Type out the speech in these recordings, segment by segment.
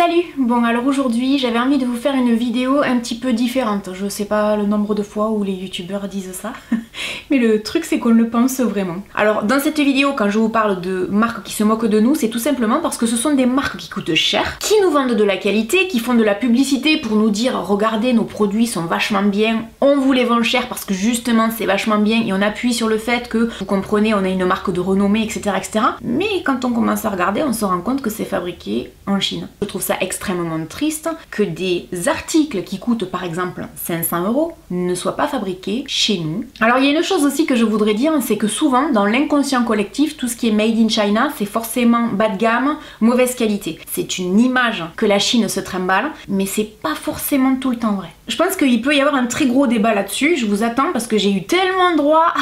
Salut! Bon alors aujourd'hui j'avais envie de vous faire une vidéo un petit peu différente. Je sais pas le nombre de fois où les youtubeurs disent ça, mais le truc c'est qu'on le pense vraiment. Alors dans cette vidéo quand je vous parle de marques qui se moquent de nous, c'est tout simplement parce que ce sont des marques qui coûtent cher, qui nous vendent de la qualité, qui font de la publicité pour nous dire regardez nos produits sont vachement bien, on vous les vend cher parce que justement c'est vachement bien et on appuie sur le fait que, vous comprenez, on a une marque de renommée etc. etc. Mais quand on commence à regarder on se rend compte que c'est fabriqué en Chine. Je trouve ça extrêmement triste que des articles qui coûtent par exemple 500 € ne soient pas fabriqués chez nous. Alors il y a une chose aussi que je voudrais dire, c'est que souvent dans l'inconscient collectif, tout ce qui est made in China, c'est forcément bas de gamme, mauvaise qualité. C'est une image que la Chine se trimballe, mais c'est pas forcément tout le temps vrai. Je pense qu'il peut y avoir un très gros débat là-dessus, je vous attends parce que j'ai eu tellement droit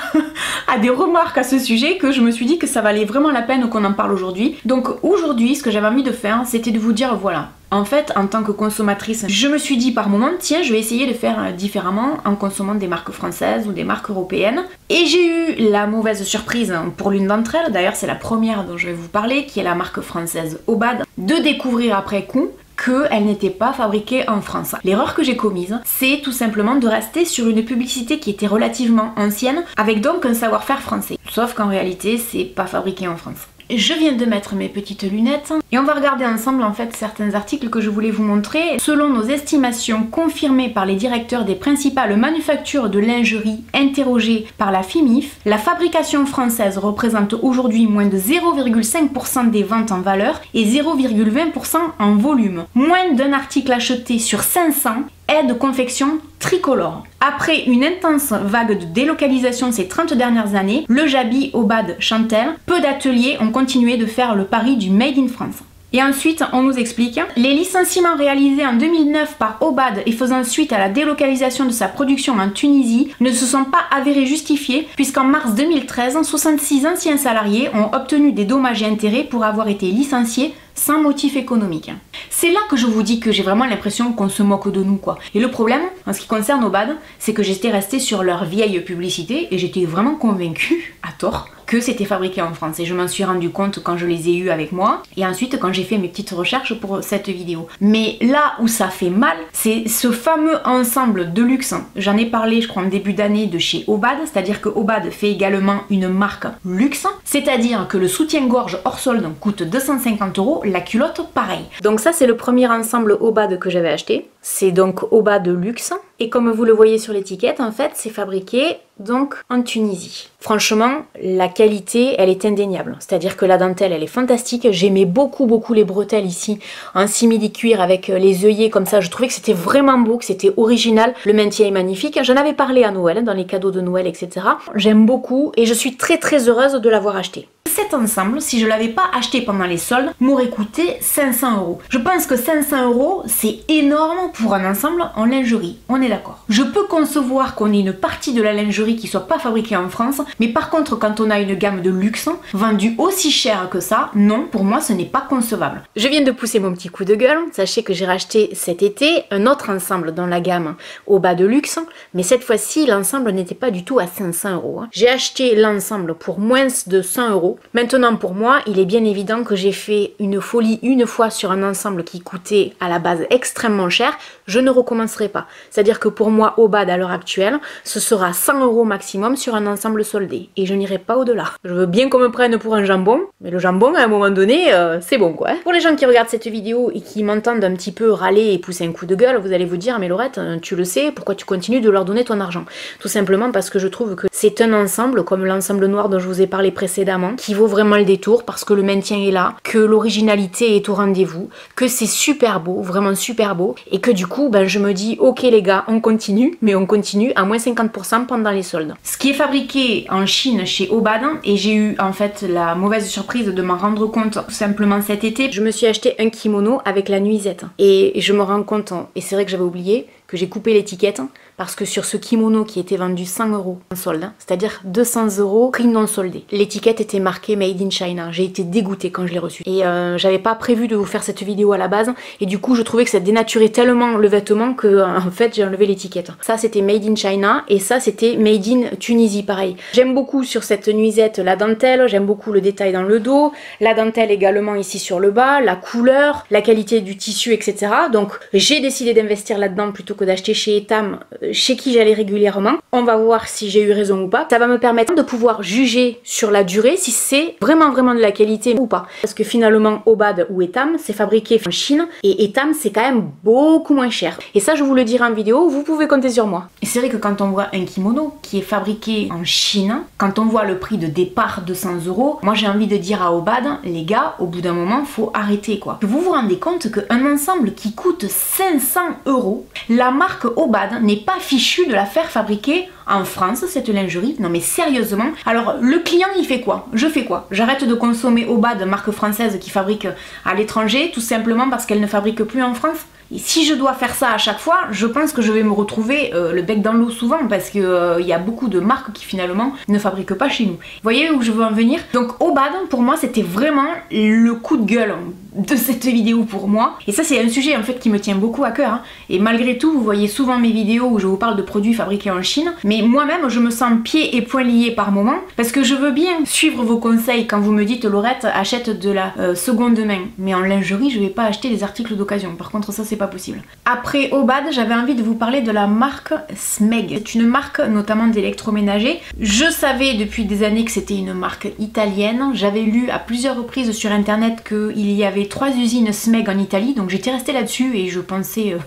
à des remarques à ce sujet que je me suis dit que ça valait vraiment la peine qu'on en parle aujourd'hui. Donc aujourd'hui, ce que j'avais envie de faire, c'était de vous dire voilà. En fait, en tant que consommatrice, je me suis dit par moment, tiens, je vais essayer de faire différemment en consommant des marques françaises ou des marques européennes. Et j'ai eu la mauvaise surprise pour l'une d'entre elles, d'ailleurs c'est la première dont je vais vous parler, qui est la marque française Obad, de découvrir après coup qu'elle n'était pas fabriquée en France. L'erreur que j'ai commise, c'est tout simplement de rester sur une publicité qui était relativement ancienne, avec donc un savoir-faire français. Sauf qu'en réalité, c'est pas fabriqué en France. Je viens de mettre mes petites lunettes et on va regarder ensemble en fait certains articles que je voulais vous montrer. Selon nos estimations confirmées par les directeurs des principales manufactures de lingerie interrogées par la FIMIF, la fabrication française représente aujourd'hui moins de 0,5% des ventes en valeur et 0,20% en volume. Moins d'un article acheté sur 500 est de confection tricolore. Après une intense vague de délocalisation ces 30 dernières années, le Jabi, Obad, Chantel, peu d'ateliers ont continué de faire le pari du Made in France. Et ensuite, on nous explique, les licenciements réalisés en 2009 par Obad et faisant suite à la délocalisation de sa production en Tunisie ne se sont pas avérés justifiés puisqu'en mars 2013, 66 anciens salariés ont obtenu des dommages et intérêts pour avoir été licenciés sans motif économique. C'est là que je vous dis que j'ai vraiment l'impression qu'on se moque de nous quoi. Et le problème, en ce qui concerne Obad, c'est que j'étais restée sur leur vieille publicité et j'étais vraiment convaincue, à tort, que c'était fabriqué en France. Et je m'en suis rendu compte quand je les ai eus avec moi et ensuite quand j'ai fait mes petites recherches pour cette vidéo. Mais là où ça fait mal, c'est ce fameux ensemble de luxe. J'en ai parlé je crois en début d'année de chez Obad, c'est-à-dire que Obad fait également une marque luxe, c'est-à-dire que le soutien-gorge hors solde coûte 250 €, la culotte pareil. Donc ça c'est le premier ensemble Obad que j'avais acheté. C'est donc Obad luxe et comme vous le voyez sur l'étiquette en fait c'est fabriqué donc en Tunisie. Franchement la qualité elle est indéniable, c'est-à-dire que la dentelle elle est fantastique, j'aimais beaucoup les bretelles ici en simili cuir avec les œillets comme ça, je trouvais que c'était vraiment beau, que c'était original, le maintien est magnifique, j'en avais parlé à Noël, dans les cadeaux de Noël etc. J'aime beaucoup et je suis très heureuse de l'avoir acheté. Cet ensemble, si je l'avais pas acheté pendant les soldes, m'aurait coûté 500 €. Je pense que 500 € c'est énorme pour un ensemble en lingerie, on est d'accord. Je peux concevoir qu'on ait une partie de la lingerie qui soit pas fabriquée en France, mais par contre quand on a une gamme de luxe vendue aussi cher que ça, non, pour moi ce n'est pas concevable. Je viens de pousser mon petit coup de gueule, sachez que j'ai racheté cet été un autre ensemble dans la gamme au bas de luxe, mais cette fois-ci l'ensemble n'était pas du tout à 500 €. J'ai acheté l'ensemble pour moins de 100 €. Maintenant pour moi, il est bien évident que j'ai fait une folie une fois sur un ensemble qui coûtait à la base extrêmement cher, je ne recommencerai pas. C'est-à-dire que pour moi, Obad à l'heure actuelle, ce sera 100 € maximum sur un ensemble soldé et je n'irai pas au-delà. Je veux bien qu'on me prenne pour un jambon, mais le jambon à un moment donné, c'est bon quoi. Pour les gens qui regardent cette vidéo et qui m'entendent un petit peu râler et pousser un coup de gueule, vous allez vous dire mais Laurette, tu le sais, pourquoi tu continues de leur donner ton argent? Tout simplement parce que je trouve que c'est un ensemble, comme l'ensemble noir dont je vous ai parlé précédemment, qui vaut vraiment le détour parce que le maintien est là, que l'originalité est au rendez-vous, que c'est super beau, vraiment super beau, et que du coup ben, je me dis ok les gars on continue, mais on continue à moins 50% pendant les soldes. Ce qui est fabriqué en Chine chez Obad, et j'ai eu en fait la mauvaise surprise de m'en rendre compte tout simplement cet été, je me suis acheté un kimono avec la nuisette et je me rends compte, et c'est vrai que j'avais oublié, que j'ai coupé l'étiquette parce que sur ce kimono qui était vendu 100 € en solde, c'est-à-dire 200 € prix non soldé, l'étiquette était marquée Made in China. J'ai été dégoûtée quand je l'ai reçu. Et j'avais pas prévu de vous faire cette vidéo à la base et du coup je trouvais que ça dénaturait tellement le vêtement que en fait j'ai enlevé l'étiquette. Ça c'était Made in China et ça c'était Made in Tunisie, pareil. J'aime beaucoup sur cette nuisette la dentelle, j'aime beaucoup le détail dans le dos, la dentelle également ici sur le bas, la couleur, la qualité du tissu, etc. Donc j'ai décidé d'investir là-dedans plutôt que d'acheter chez Etam, chez qui j'allais régulièrement. On va voir si j'ai eu raison ou pas. Ça va me permettre de pouvoir juger sur la durée si c'est vraiment de la qualité ou pas. Parce que finalement Obad ou Etam c'est fabriqué en Chine et Etam c'est quand même beaucoup moins cher. Et ça je vous le dirai en vidéo, vous pouvez compter sur moi. Et c'est vrai que quand on voit un kimono qui est fabriqué en Chine, quand on voit le prix de départ 200 €, moi j'ai envie de dire à Obad, les gars, au bout d'un moment faut arrêter quoi. Vous vous rendez compte qu'un ensemble qui coûte 500 €, la marque Obad n'est pas fichue de la faire fabriquer en France, cette lingerie. Non mais sérieusement. Alors le client il fait quoi? Je fais quoi? J'arrête de consommer Obad, marque française qui fabrique à l'étranger, tout simplement parce qu'elle ne fabrique plus en France? Et si je dois faire ça à chaque fois, je pense que je vais me retrouver le bec dans l'eau souvent parce que y a beaucoup de marques qui finalement ne fabriquent pas chez nous. Vous voyez où je veux en venir? Donc Obad, pour moi, c'était vraiment le coup de gueule de cette vidéo pour moi. Et ça, c'est un sujet en fait qui me tient beaucoup à cœur. Hein. Et malgré tout, vous voyez souvent mes vidéos où je vous parle de produits fabriqués en Chine. Mais moi-même, je me sens pieds et poings liés par moment parce que je veux bien suivre vos conseils quand vous me dites Laurette, achète de la seconde main. Mais en lingerie, je vais pas acheter des articles d'occasion. Par contre, ça, c'est pas possible. Après Obad, j'avais envie de vous parler de la marque Smeg. C'est une marque notamment d'électroménager. Je savais depuis des années que c'était une marque italienne. J'avais lu à plusieurs reprises sur internet qu'il y avait 3 usines Smeg en Italie, donc j'étais restée là-dessus et je pensais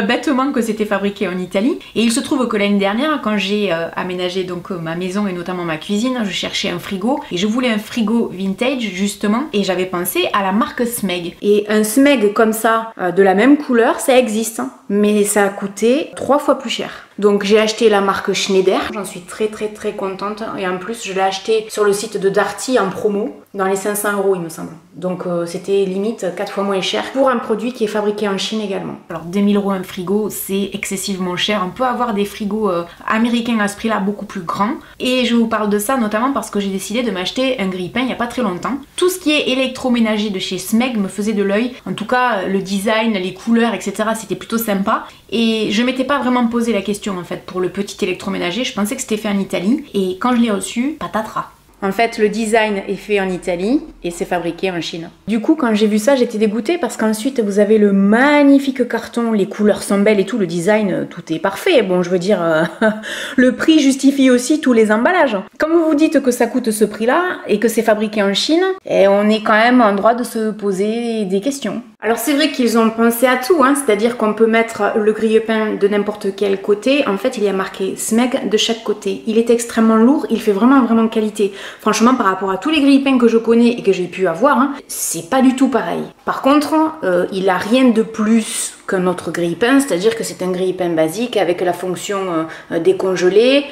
bêtement que c'était fabriqué en Italie. Et il se trouve que l'année dernière, quand j'ai aménagé donc ma maison et notamment ma cuisine, je cherchais un frigo et je voulais un frigo vintage justement et j'avais pensé à la marque Smeg. Et un Smeg comme ça, de la même couleur, ça existe, hein, mais ça a coûté 3 fois plus cher. Donc j'ai acheté la marque Schneider, j'en suis très contente et en plus je l'ai acheté sur le site de Darty en promo, dans les 500 € il me semble. Donc c'était limite 4 fois moins cher pour un produit qui est fabriqué en Chine également. Alors 2000 € un frigo c'est excessivement cher, on peut avoir des frigos américains à ce prix là beaucoup plus grands et je vous parle de ça notamment parce que j'ai décidé de m'acheter un grille-pain il n'y a pas très longtemps. Tout ce qui est électroménager de chez Smeg me faisait de l'œil, en tout cas le design, les couleurs etc c'était plutôt sympa et je m'étais pas vraiment posé la question en fait pour le petit électroménager, je pensais que c'était fait en Italie et quand je l'ai reçu, patatras. En fait, le design est fait en Italie et c'est fabriqué en Chine. Du coup, quand j'ai vu ça, j'étais dégoûtée parce qu'ensuite, vous avez le magnifique carton, les couleurs sont belles et tout, le design, tout est parfait. Bon, je veux dire, le prix justifie aussi tous les emballages. Quand vous vous dites que ça coûte ce prix-là et que c'est fabriqué en Chine, on est quand même en droit de se poser des questions. Alors c'est vrai qu'ils ont pensé à tout, hein, c'est-à-dire qu'on peut mettre le grille-pain de n'importe quel côté. En fait, il y a marqué Smeg de chaque côté. Il est extrêmement lourd, il fait vraiment qualité. Franchement, par rapport à tous les grille-pains que je connais et que j'ai pu avoir, hein, c'est pas du tout pareil. Par contre, il a rien de plus qu'un autre grille-pain, c'est-à-dire que c'est un grille-pain basique avec la fonction décongelée,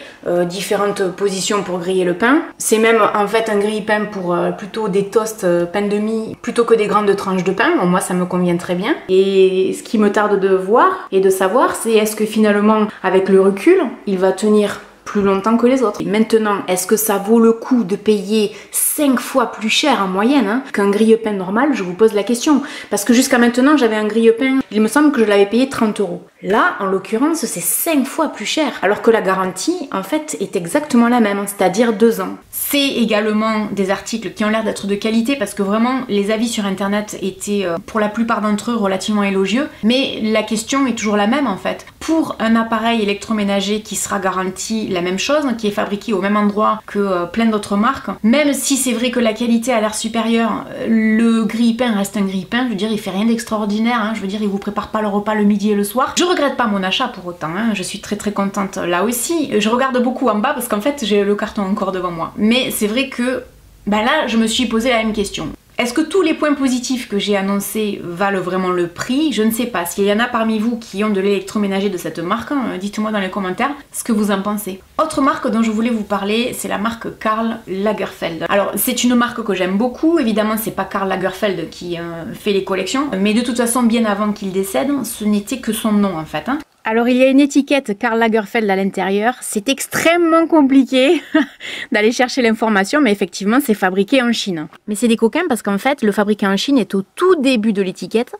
différentes positions pour griller le pain. C'est même en fait un grille-pain pour plutôt des toasts pain de mie plutôt que des grandes tranches de pain. Bon, moi ça me convient très bien. Et ce qui me tarde de voir et de savoir, c'est est-ce que finalement avec le recul, il va tenir plus longtemps que les autres. Et maintenant, est-ce que ça vaut le coup de payer 5 fois plus cher en moyenne hein, qu'un grille-pain normal? Je vous pose la question. Parce que jusqu'à maintenant, j'avais un grille-pain, il me semble que je l'avais payé 30 €. Là, en l'occurrence, c'est 5 fois plus cher. Alors que la garantie, en fait, est exactement la même, c'est-à-dire 2 ans. C'est également des articles qui ont l'air d'être de qualité parce que vraiment, les avis sur internet étaient, pour la plupart d'entre eux, relativement élogieux. Mais la question est toujours la même, en fait. Pour un appareil électroménager qui sera garanti la même chose, qui est fabriqué au même endroit que plein d'autres marques, même si c'est vrai que la qualité a l'air supérieure, le grille-pain reste un grille-pain, je veux dire, il fait rien d'extraordinaire, hein, je veux dire, il vous prépare pas le repas le midi et le soir. Je regrette pas mon achat pour autant, hein, je suis très contente là aussi. Je regarde beaucoup en bas parce qu'en fait j'ai le carton encore devant moi. Mais c'est vrai que là je me suis posé la même question. Est-ce que tous les points positifs que j'ai annoncés valent vraiment le prix? Je ne sais pas. S'il y en a parmi vous qui ont de l'électroménager de cette marque, dites-moi dans les commentaires ce que vous en pensez. Autre marque dont je voulais vous parler, c'est la marque Karl Lagerfeld. Alors c'est une marque que j'aime beaucoup, évidemment c'est pas Karl Lagerfeld qui fait les collections, mais de toute façon bien avant qu'il décède, ce n'était que son nom en fait. Hein. Alors il y a une étiquette Karl Lagerfeld à l'intérieur, c'est extrêmement compliqué d'aller chercher l'information, mais effectivement c'est fabriqué en Chine. Mais c'est des coquins parce qu'en fait le fabriqué en Chine est au tout début de l'étiquette,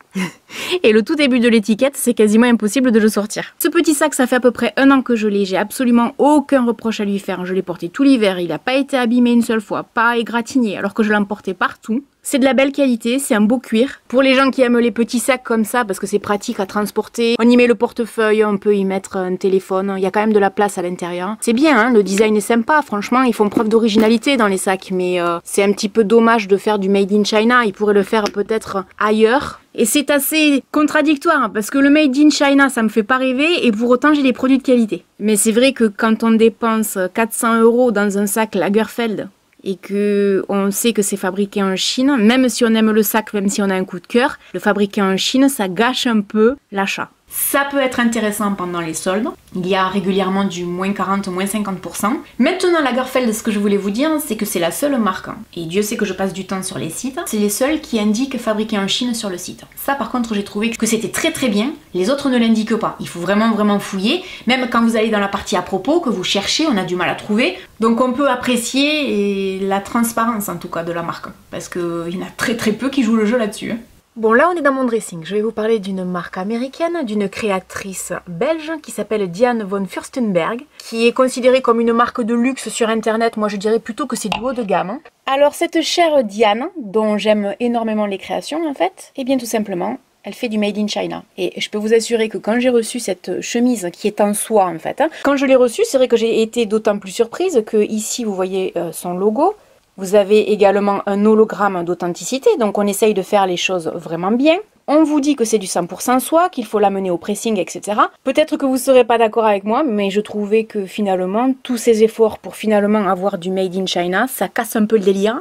et le tout début de l'étiquette c'est quasiment impossible de le sortir. Ce petit sac ça fait à peu près 1 an que je l'ai, j'ai absolument aucun reproche à lui faire, je l'ai porté tout l'hiver, il n'a pas été abîmé une seule fois, pas égratigné, alors que je l'emportais partout. C'est de la belle qualité, c'est un beau cuir. Pour les gens qui aiment les petits sacs comme ça, parce que c'est pratique à transporter, on y met le portefeuille, on peut y mettre un téléphone, il y a quand même de la place à l'intérieur. C'est bien, hein, le design est sympa, franchement, ils font preuve d'originalité dans les sacs, mais c'est un petit peu dommage de faire du made in China, ils pourraient le faire peut-être ailleurs. Et c'est assez contradictoire, parce que le made in China, ça me fait pas rêver, et pour autant j'ai des produits de qualité. Mais c'est vrai que quand on dépense 400 € dans un sac Lagerfeld, et que on sait que c'est fabriqué en Chine, même si on aime le sac, même si on a un coup de cœur, le fabriqué en Chine, ça gâche un peu l'achat. Ça peut être intéressant pendant les soldes. Il y a régulièrement du moins 40, moins 50%. Maintenant, Lagerfeld, ce que je voulais vous dire, c'est que c'est la seule marque, et Dieu sait que je passe du temps sur les sites, c'est les seuls qui indiquent fabriqué en Chine sur le site. Ça, par contre, j'ai trouvé que c'était très bien. Les autres ne l'indiquent pas. Il faut vraiment fouiller. Même quand vous allez dans la partie à propos, que vous cherchez, on a du mal à trouver. Donc on peut apprécier la transparence, en tout cas, de la marque. Parce qu'il y en a très peu qui jouent le jeu là-dessus. Bon, là on est dans mon dressing, je vais vous parler d'une marque américaine, d'une créatrice belge qui s'appelle Diane von Furstenberg, qui est considérée comme une marque de luxe sur internet. Moi je dirais plutôt que c'est du haut de gamme. Alors cette chère Diane, dont j'aime énormément les créations en fait, et bien tout simplement, elle fait du made in China. Et je peux vous assurer que quand j'ai reçu cette chemise qui est en soie en fait, quand je l'ai reçue, c'est vrai que j'ai été d'autant plus surprise que ici vous voyez son logo. Vous avez également un hologramme d'authenticité, donc on essaye de faire les choses vraiment bien. On vous dit que c'est du 100% soie, qu'il faut l'amener au pressing, etc. Peut-être que vous ne serez pas d'accord avec moi, mais je trouvais que finalement, tous ces efforts pour finalement avoir du made in China, ça casse un peu le délire.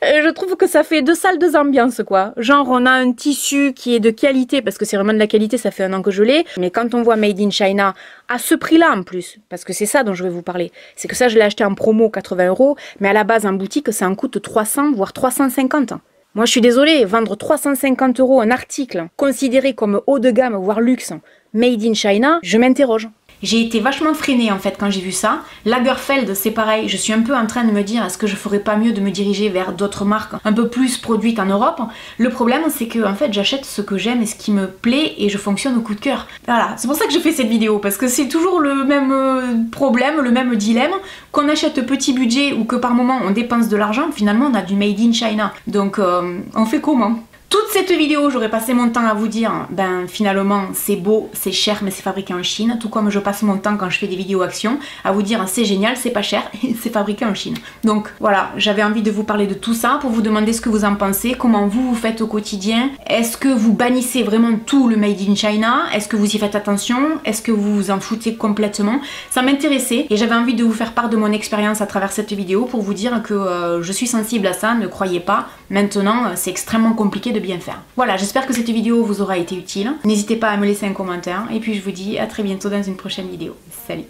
Je trouve que ça fait deux salles, deux ambiances, quoi. Genre, on a un tissu qui est de qualité, parce que c'est vraiment de la qualité, ça fait 1 an que je l'ai. Mais quand on voit made in China, à ce prix-là en plus, parce que c'est ça dont je vais vous parler, c'est que ça, je l'ai acheté en promo 80 €, mais à la base, en boutique, ça en coûte 300, voire 350. Moi, je suis désolée, vendre 350 € un article considéré comme haut de gamme, voire luxe, made in China, je m'interroge. J'ai été vachement freinée en fait quand j'ai vu ça. Lagerfeld, c'est pareil, je suis un peu en train de me dire est-ce que je ferais pas mieux de me diriger vers d'autres marques un peu plus produites en Europe. Le problème c'est que en fait j'achète ce que j'aime et ce qui me plaît et je fonctionne au coup de cœur. Voilà, c'est pour ça que je fais cette vidéo, parce que c'est toujours le même problème, le même dilemme, qu'on achète petit budget ou que par moment on dépense de l'argent, finalement on a du made in China. Donc on fait comment ? Toute cette vidéo, j'aurais passé mon temps à vous dire, ben finalement c'est beau, c'est cher, mais c'est fabriqué en Chine, tout comme je passe mon temps quand je fais des vidéos actions à vous dire c'est génial, c'est pas cher et c'est fabriqué en Chine. Donc voilà, j'avais envie de vous parler de tout ça pour vous demander ce que vous en pensez, comment vous faites au quotidien, est-ce que vous bannissez vraiment tout le made in China, est-ce que vous y faites attention, est-ce que vous vous en foutez complètement? Ça m'intéressait et j'avais envie de vous faire part de mon expérience à travers cette vidéo pour vous dire que je suis sensible à ça, ne croyez pas, maintenant c'est extrêmement compliqué de bien faire. Voilà, j'espère que cette vidéo vous aura été utile. N'hésitez pas à me laisser un commentaire et puis je vous dis à très bientôt dans une prochaine vidéo. Salut!